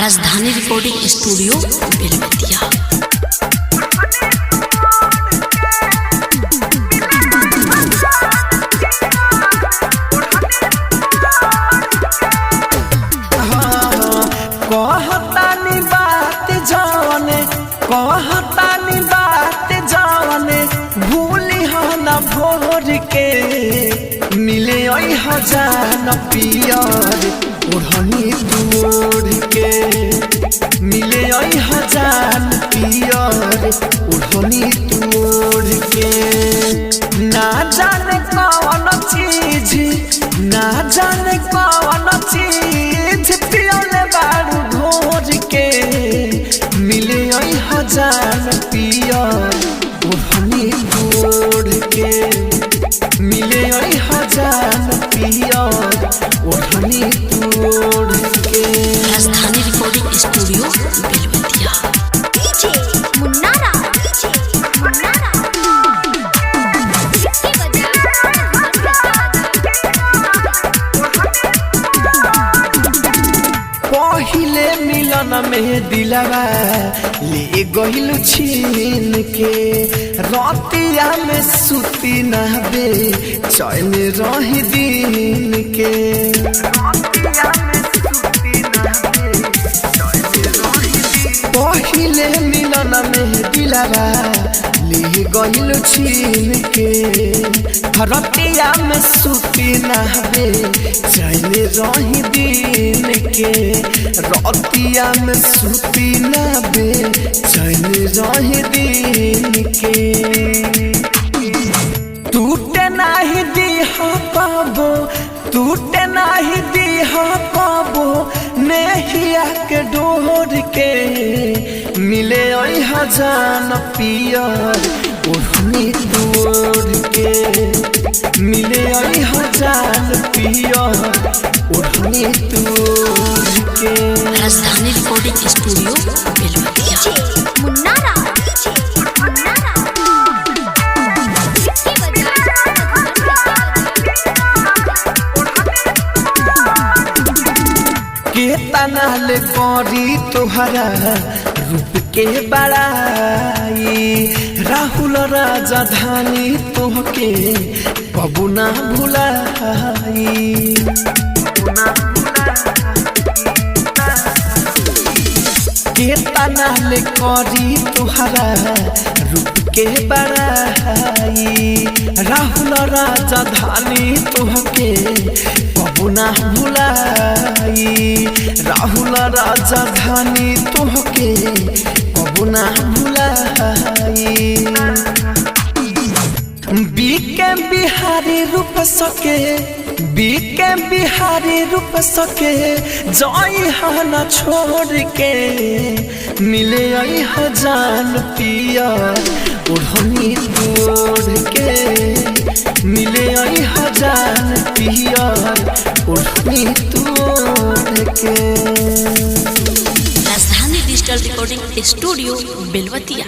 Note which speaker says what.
Speaker 1: राजधानी recording studio Belwatia.
Speaker 2: कहतानी बात जाने भूली हो न भोर के मिले हजान पियर ओढ़नी दूर के मिले हजान पियर ओढ़नी दूर के ना जाने कौन चीज ना जाने कौन चीज पियोले बारू घोर के मिले हजान पियर ओढ़नी दूर के मिले हजान पियर ओढ़नी दूर के।
Speaker 1: राजधानी रिकॉर्डिंग स्टूडियो बेलवतिया।
Speaker 3: डीजे मुन्नारा
Speaker 2: पहिले मिलन में दिलवा ले गइल छीन के रतिया में सुती नहबे चैन रही दिन के पहिले मिलन में दिलवा ले गइल छीन के रतिया में सुती नहबे चैन रही दिन के रतिया में सुती नहबे चैन रही दिन के टूटे नाही दीह पाबो टूटे नाही दीह पाबो नेहिया के डोर के मिले हजान पियर ओढ़नी दूर के मिले हजान पियर ओढ़नी दूर के।
Speaker 1: राजधानी रिकॉर्डिंग स्टूडियो बेलवतिया।
Speaker 3: मुन्नारा
Speaker 2: केतना ले करी तोहरा रूप के बड़ाई राहुल राजधानी तोहके कबू ना भुलाई केतना ले करी तोहरा रूप के बड़ाई राहुल राजधानी तोहके कबू ना भुलाई राहुल राजधानी तोहके कबू ना भुलाई बीके बिहारी रूप सके बीके बिहारी रूप सके जाई हना छोड़ के मिले हजान पियर ओढ़नी दूर के मिले हजान पियर ओढ़नी दूर के।
Speaker 1: राजधानी डिजिटल रिकॉर्डिंग स्टूडियो बेलवतिया।